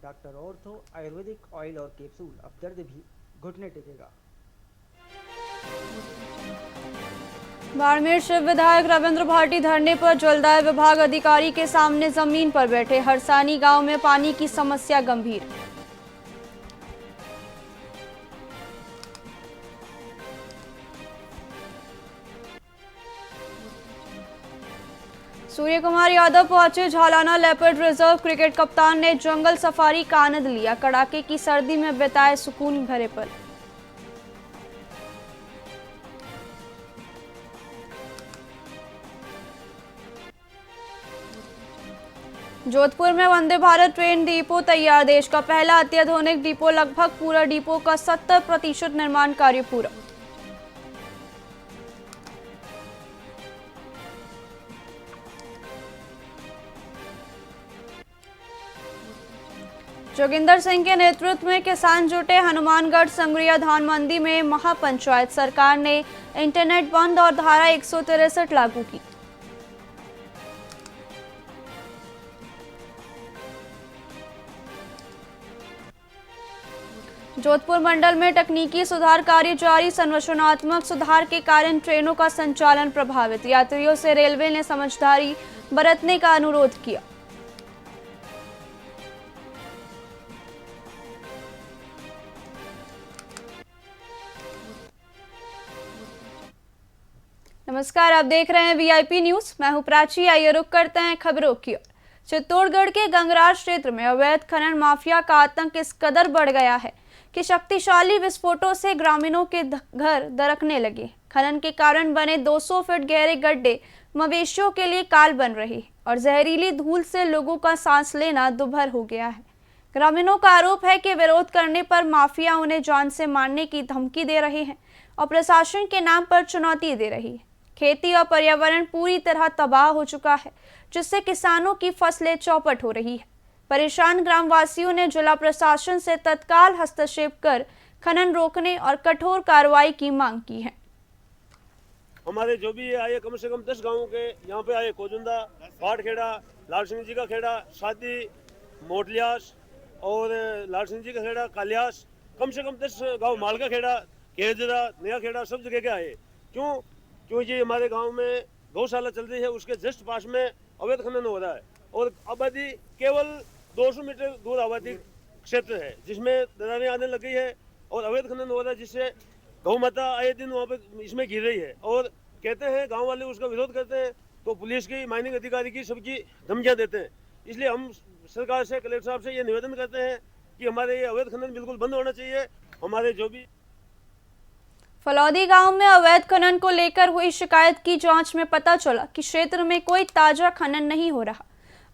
Doctor ortho Ayurvedic oil और capsule, अब दर्द भी घुटने टेकेगा। बाड़मेर शिव विधायक रविंद्र भाटी धरने पर जलदाय विभाग अधिकारी के सामने जमीन पर बैठे। हरसानी गांव में पानी की समस्या गंभीर। सूर्य कुमार यादव पहुंचे झालाना लेपर्ड रिजर्व। क्रिकेट कप्तान ने जंगल सफारी का आनंद लिया। कड़ाके की सर्दी में बिताए सुकून भरे पल। जोधपुर में वंदे भारत ट्रेन डिपो तैयार। देश का पहला अत्याधुनिक डिपो लगभग पूरा। डिपो का 70% निर्माण कार्य पूरा। जोगिंदर सिंह के नेतृत्व में किसान जुटे। हनुमानगढ़ संगरिया धान मंडी में महापंचायत। सरकार ने इंटरनेट बंद और धारा 163 लागू की। जोधपुर मंडल में तकनीकी सुधार कार्य जारी। संरचनात्मक सुधार के कारण ट्रेनों का संचालन प्रभावित। यात्रियों से रेलवे ने समझदारी बरतने का अनुरोध किया। नमस्कार, आप देख रहे हैं वीआईपी न्यूज। मैं हूं प्राची। आइए रुक करते हैं खबरों की ओर। चित्तौड़गढ़ के गंगरार क्षेत्र में अवैध खनन माफिया का आतंक इस कदर बढ़ गया है कि शक्तिशाली विस्फोटों से ग्रामीणों के घर दरकने लगे। खनन के कारण बने 200 फीट गहरे गड्ढे मवेशियों के लिए काल बन रहे और जहरीली धूल से लोगों का सांस लेना दुभर हो गया है। ग्रामीणों का आरोप है कि विरोध करने पर माफिया उन्हें जान से मारने की धमकी दे रहे हैं और प्रशासन के नाम पर चुनौती दे रही है। खेती और पर्यावरण पूरी तरह तबाह हो चुका है, जिससे किसानों की फसलें चौपट हो रही है। परेशान ग्रामवासियों ने जिला प्रशासन से तत्काल हस्तक्षेप कर खनन रोकने और कठोर कार्रवाई की मांग की है। हमारे जो भी आए कम से कम 10 गांवों के यहाँ पे आए। कोजुंदा, पाटखेड़ा, लाल सिंह जी का खेड़ा, शादी, मोटलियास और लाल सिंह जी का खेड़ा, कालियास, कम से कम 10 गांव, माल का खेड़ा, केजरा, नया खेड़ा, सब जगह के आए। क्योंकि हमारे गांव में गौशाला चल रही है, उसके जस्ट पास में अवैध खनन हो रहा है और आबादी केवल 200 मीटर दूर आबादी क्षेत्र है, जिसमें दरारें आने लग गई है और अवैध खनन हो रहा है, जिससे गौ माता आए दिन वहाँ पे इसमें गिर रही है। और कहते हैं गांव वाले उसका विरोध करते हैं तो पुलिस की, माइनिंग अधिकारी की, सबकी धमकियाँ देते हैं। इसलिए हम सरकार से, कलेक्टर साहब से ये निवेदन करते हैं कि हमारे ये अवैध खनन बिल्कुल बंद होना चाहिए। हमारे जो भी फलौदी गांव में अवैध खनन को लेकर हुई शिकायत की जांच में पता चला कि क्षेत्र में कोई ताजा खनन नहीं हो रहा।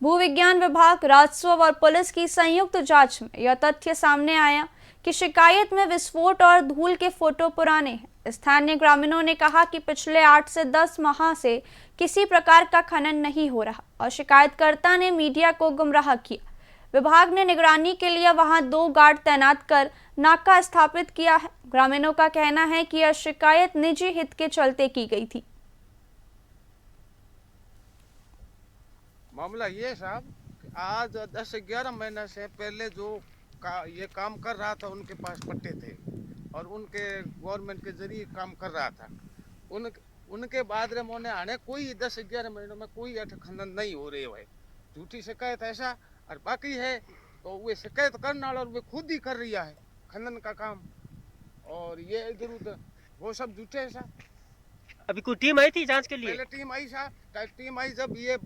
भूविज्ञान विभाग, राजस्व और पुलिस की संयुक्त जांच में यह तथ्य सामने आया कि शिकायत में विस्फोट और धूल के फोटो पुराने हैं। स्थानीय ग्रामीणों ने कहा कि पिछले 8 से 10 माह से किसी प्रकार का खनन नहीं हो रहा और शिकायतकर्ता ने मीडिया को गुमराह किया। विभाग ने निगरानी के लिए वहां 2 गार्ड तैनात कर नाका स्थापित किया है। ग्रामीणों का कहना है कि यह शिकायत निजी हित के चलते की गई थी। मामला ये साहब, आज 10-11 महीने से पहले जो ये काम कर रहा था, उनके पास पट्टे थे और उनके गवर्नमेंट के जरिए काम कर रहा था। उनके बाद रे मोने आने कोई 10-11 महीनों में कोई खनन नहीं हो रही है। झूठी शिकायत ऐसा और बाकी है तो वे शिकायत करने वाला और वे खुद ही कर रहा है खनन का काम, और ये इधर उधर वो सब झूठे है साहब। अभी कोई टीम आई थी जांच के लिए? पहले टीम आई साहब, टीम आई जब ये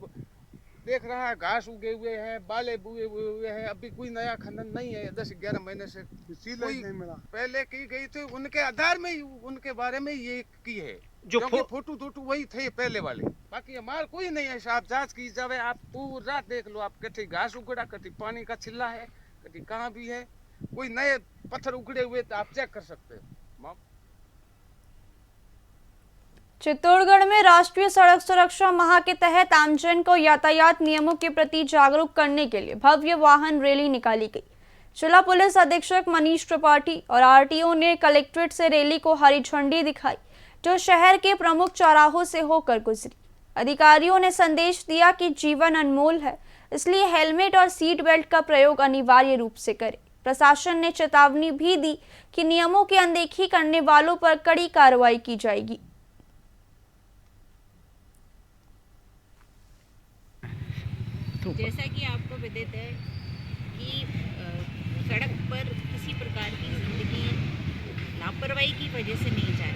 देख रहा है घास उगे हुए हैं, बाले बुए हुए हैं, अभी कोई नया खनन नहीं है। 10-11 महीने से कोई नहीं मिला। पहले की गई थी उनके आधार में, उनके बारे में ये की है, जो फोटो वही थे पहले वाले। बाकी हमारा कोई नहीं है साहब। जांच की जावे, आप पूरा देख लो, आप कटी घास उगड़ा, कटी पानी का छिल्ला है, कटी कहाँ भी है, कोई नए पत्थर उगड़े हुए तो आप चेक कर सकते हो। चित्तौड़गढ़ में राष्ट्रीय सड़क सुरक्षा माह के तहत आमजन को यातायात नियमों के प्रति जागरूक करने के लिए भव्य वाहन रैली निकाली गई। जिला पुलिस अधीक्षक मनीष त्रिपाठी और आरटीओ ने कलेक्ट्रेट से रैली को हरी झंडी दिखाई, जो शहर के प्रमुख चौराहों से होकर गुजरी। अधिकारियों ने संदेश दिया कि जीवन अनमोल है, इसलिए हेलमेट और सीट बेल्ट का प्रयोग अनिवार्य रूप से करें। प्रशासन ने चेतावनी भी दी कि नियमों की अनदेखी करने वालों पर कड़ी कार्रवाई की जाएगी। जैसा कि आपको विदित है कि सड़क पर किसी प्रकार की जिंदगी लापरवाही की वजह से नहीं जाए,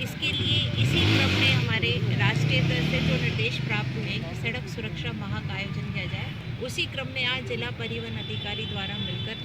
इसके लिए इसी क्रम में हमारे राष्ट्रीय स्तर से जो निर्देश प्राप्त हुए कि सड़क सुरक्षा माह का आयोजन किया जाए, उसी क्रम में आज जिला परिवहन अधिकारी द्वारा मिलकर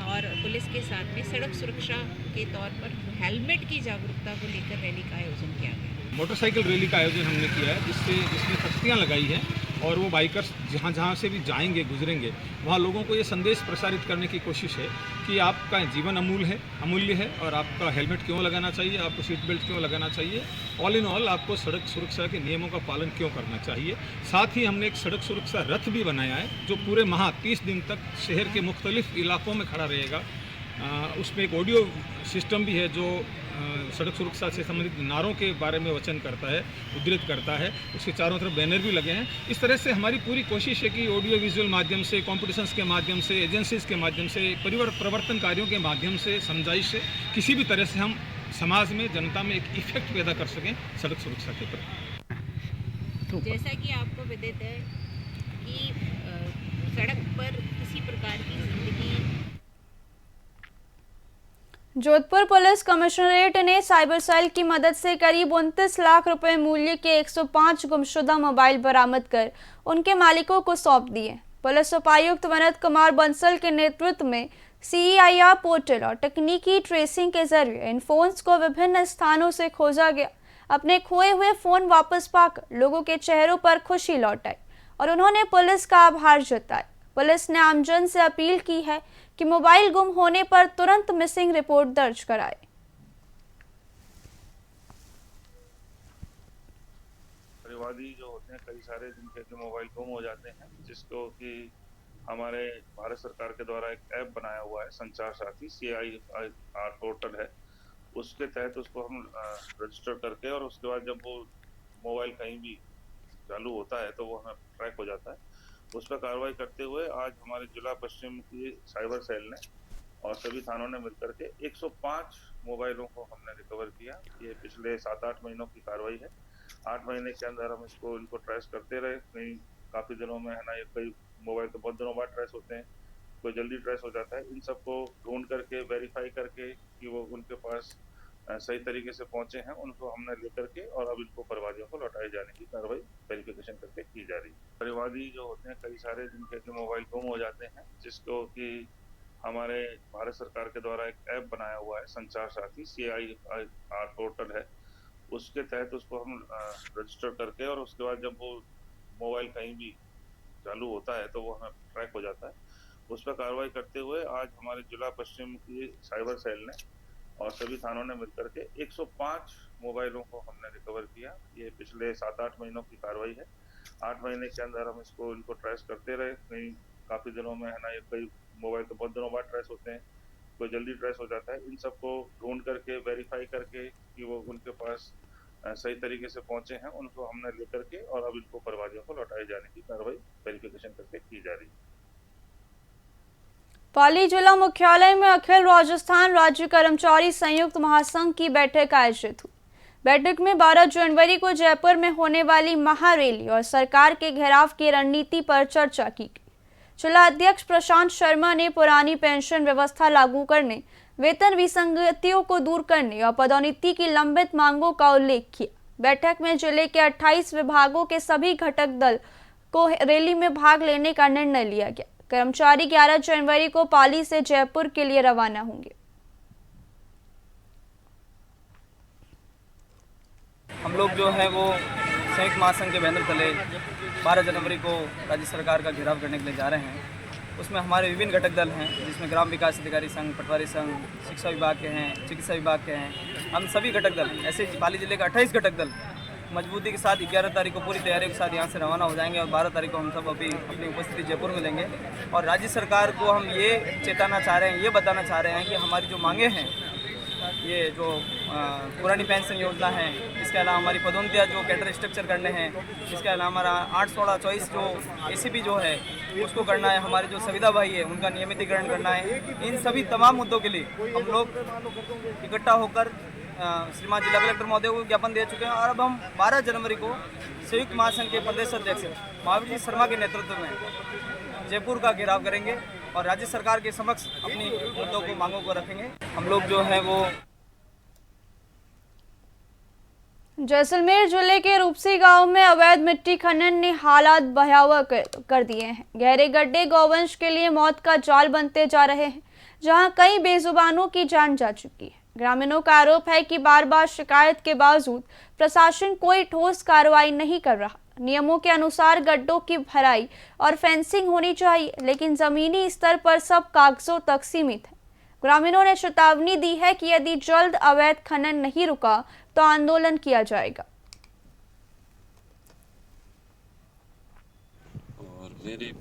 और पुलिस के साथ में सड़क सुरक्षा के तौर पर हेलमेट की जागरूकता को लेकर रैली का आयोजन किया गया। मोटरसाइकिल रैली का आयोजन हमने किया है, जिसमें तख्तियाँ लगाई हैं और वो बाइकर्स जहाँ से भी जाएंगे गुजरेंगे वहाँ लोगों को ये संदेश प्रसारित करने की कोशिश है कि आपका जीवन अमूल्य है और आपका हेलमेट क्यों लगाना चाहिए, आपको सीट बेल्ट क्यों लगाना चाहिए, ऑल इन ऑल आपको सड़क सुरक्षा के नियमों का पालन क्यों करना चाहिए। साथ ही हमने एक सड़क सुरक्षा रथ भी बनाया है जो पूरे माह 30 दिन तक शहर के मुख्तलिफ इलाकों में खड़ा रहेगा। उसमें एक ऑडियो सिस्टम भी है जो सड़क सुरक्षा से संबंधित नारों के बारे में वचन करता है, उद्धृत करता है। उसके चारों तरफ बैनर भी लगे हैं। इस तरह से हमारी पूरी कोशिश है कि ऑडियो विजुअल माध्यम से, कॉम्पिटिशन्स के माध्यम से, एजेंसीज के माध्यम से, प्रवर्तन कार्यों के माध्यम से, समझाइश से किसी भी तरह से हम समाज में, जनता में एक इफेक्ट पैदा कर सकें सड़क सुरक्षा के प्रति। जैसा कि आपको विदित है कि सड़क पर किसी प्रकार की जिंदगी। जोधपुर पुलिस कमिश्नरेट ने साइबर सेल की मदद से करीब 29 लाख रुपए मूल्य के 105 गुमशुदा मोबाइल बरामद कर उनके मालिकों को सौंप दिए। पुलिस उपायुक्त विनीत कुमार बंसल के नेतृत्व में CEIR पोर्टल और तकनीकी ट्रेसिंग के जरिए इन फोन्स को विभिन्न स्थानों से खोजा गया। अपने खोए हुए फोन वापस पाकर लोगों के चेहरों पर खुशी लौट आई और उन्होंने पुलिस का आभार जताया। पुलिस ने आमजन से अपील की है कि मोबाइल गुम होने पर तुरंत मिसिंग रिपोर्ट दर्ज कराए। परिवादी जो होते हैं कई सारे जिनके मोबाइल गुम हो जाते हैं, जिसको कि हमारे भारत सरकार के द्वारा एक ऐप बनाया हुआ है संचार साथी CEIR पोर्टल है, उसके तहत उसको हम रजिस्टर करके और उसके बाद जब वो मोबाइल कहीं भी चालू होता है तो वो हमें ट्रैक हो जाता है। उस पर कार्रवाई करते हुए आज हमारे जिला पश्चिम की साइबर सेल ने और सभी थानों ने मिलकर के 105 मोबाइलों को हमने रिकवर किया। ये पिछले 7-8 महीनों की कार्रवाई है। 8 महीने के अंदर हम इनको ट्रेस करते रहे। कहीं काफी दिनों में है ना, ये कई मोबाइल तो बहुत दिनों बाद ट्रेस होते हैं, कोई जल्दी ट्रेस हो जाता है। इन सबको ढूंढ करके वेरीफाई करके कि वो उनके पास सही तरीके से पहुंचे हैं, उनको हमने लेकर के और अब इनको परिवादियों को लौटाए जाने की कार्रवाई वेरिफिकेशन करके की जा रही है। परिवादी जो होते हैं कई सारे जिनके मोबाइल गुम हो जाते हैं, जिसको कि हमारे भारत सरकार के द्वारा एक ऐप बनाया हुआ है संचार साथी CEIR पोर्टल है, उसके तहत उसको हम रजिस्टर करके और उसके बाद जब वो मोबाइल कहीं भी चालू होता है तो वो हमें ट्रैक हो जाता है। उस पर कार्रवाई करते हुए आज हमारे जिला पश्चिम की साइबर सेल ने और सभी थानों ने मिलकर के 105 मोबाइलों को हमने रिकवर किया। ये पिछले 7-8 महीनों की कार्रवाई है। 8 महीने के अंदर हम इनको ट्रेस करते रहे। कहीं काफी दिनों में है ना, ये कई मोबाइल तो बहुत दिनों बाद ट्रेस होते हैं, कोई जल्दी ट्रेस हो जाता है। इन सबको ढूंढ करके वेरीफाई करके कि वो उनके पास सही तरीके से पहुंचे हैं, उनको हमने लेकर के और अब इनको परिवादियों को लौटाए जाने की कार्रवाई वेरिफिकेशन करके की जा रही है। पाली जिला मुख्यालय में अखिल राजस्थान राज्य कर्मचारी संयुक्त महासंघ की बैठक आयोजित हुई। बैठक में 12 जनवरी को जयपुर में होने वाली महारैली और सरकार के घेराव की रणनीति पर चर्चा की गई। जिला अध्यक्ष प्रशांत शर्मा ने पुरानी पेंशन व्यवस्था लागू करने, वेतन विसंगतियों को दूर करने और पदोन्नति की लंबित मांगों का उल्लेख किया। बैठक में जिले के 28 विभागों के सभी घटक दल को रैली में भाग लेने का निर्णय लिया गया। कर्मचारी 11 जनवरी को पाली से जयपुर के लिए रवाना होंगे। हम लोग जो है वो संयुक्त महासंघ के बैनर तले 12 जनवरी को राज्य सरकार का घेराव करने के लिए जा रहे हैं। उसमें हमारे विभिन्न घटक दल हैं, जिसमें ग्राम विकास अधिकारी संघ, पटवारी संघ, शिक्षा विभाग के हैं, चिकित्सा विभाग के हैं। हम सभी घटक दल ऐसे पाली जिले का 28 घटक दल मजबूती के साथ 11 तारीख को पूरी तैयारी के साथ यहाँ से रवाना हो जाएंगे और 12 तारीख को हम सब अभी अपनी उपस्थिति जयपुर में लेंगे। और राज्य सरकार को हम ये चेताना चाह रहे हैं, ये बताना चाह रहे हैं कि हमारी जो मांगे हैं ये जो पुरानी पेंशन योजना है, इसके अलावा हमारी पदोन्नतियाँ जो कैडर स्ट्रक्चर करने हैं, इसके अलावा हमारा 8/16/24 जो ACP जो है उसको करना है, हमारे जो संविदा भाई है उनका नियमितीकरण करना है। इन सभी तमाम मुद्दों के लिए हम लोग इकट्ठा होकर श्रीमान जिला कलेक्टर महोदय को ज्ञापन दे चुके हैं और अब हम 12 जनवरी को संयुक्त महासंघ के प्रदेश अध्यक्ष महावीर जी शर्मा के नेतृत्व में जयपुर का घेराव करेंगे और राज्य सरकार के समक्ष अपनी मुद्दों को मांगों को रखेंगे। हम लोग जो है वो जैसलमेर जिले के रूपसी गांव में अवैध मिट्टी खनन ने हालात भयावह कर दिए हैं। गहरे गड्ढे गौवंश के लिए मौत का जाल बनते जा रहे हैं, जहां कई बेजुबानों की जान जा चुकी है। ग्रामीणों का आरोप है कि बार बार शिकायत के बावजूद प्रशासन कोई ठोस कार्रवाई नहीं कर रहा। नियमों के अनुसार गड्ढों की भराई और फेंसिंग होनी चाहिए, लेकिन जमीनी स्तर पर सब कागजों तक सीमित है। ग्रामीणों ने चेतावनी दी है कि यदि जल्द अवैध खनन नहीं रुका तो आंदोलन किया जाएगा। और मेरी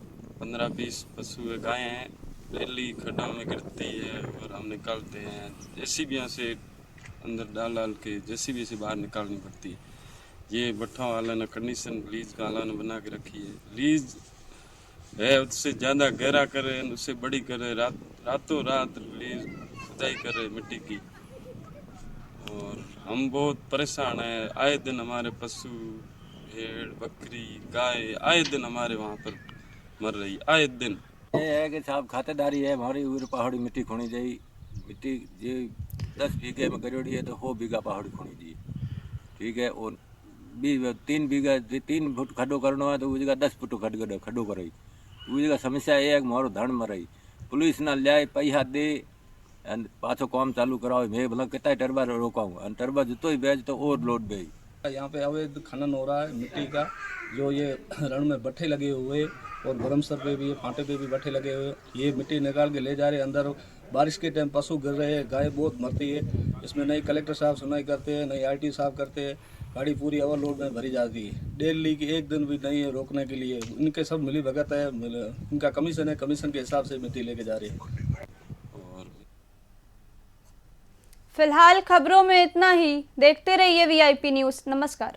15-20 पशु गायें हैं, डेली खड्डों में गिरती है और हम निकालते हैं। जेसीबी से अंदर डाल के जेसीबी से बाहर निकालनी पड़ती है। ये भट्ठों वाला ने कंडीशन लीज का वाला ने बना के रखी है। लीज है उससे ज़्यादा गहरा करे, उससे बड़ी करे, रातों रात लीज खुदाई करे मिट्टी की। और हम बहुत परेशान हैं। आए दिन हमारे पशु, भेड़, बकरी, गाय आए दिन हमारे वहाँ पर मर रही, आए दिन। ये है कि साहब खातेदारी है हमारी, पहाड़ी मिट्टी खोनी चाहिए। मिट्टी जो 10 बीघे में करोड़ी है तो 100 बीघा पहाड़ी खोनी चाहिए, ठीक है। और 3 बीघा 3 फुट खड्डो करना है तो वो जगह 10 फुट खड्डो कराई। वो जगह समस्या ये है कि मारो धन मराई, पुलिस ना लिया पैसा दे पाछो काम चालू कराओ। मैं भला कितना टरबा रोकाऊँ, टरबा जितो ही बेच तो और लोड बे। यहाँ पे अवैध खनन हो रहा है मिट्टी का, जो ये रण में भट्ठे लगे हुए और भरमसर पे भी, फांटे पे भी भट्ठे लगे हुए। ये मिट्टी निकाल के ले जा रहे हैं अंदर। बारिश के टाइम पशु गिर रहे हैं, गाय बहुत मरती है। इसमें नई कलेक्टर साहब सुनवाई करते हैं, नई आईटी साहब करते हैं। गाड़ी पूरी ओवरलोड में भरी जाती है। डेली की एक दिन भी नहीं है रोकने के लिए। इनके सब मिली भगत है, इनका कमीशन है, कमीशन के हिसाब से मिट्टी लेके जा रही है। फिलहाल खबरों में इतना ही। देखते रहिए VIP न्यूज़। नमस्कार।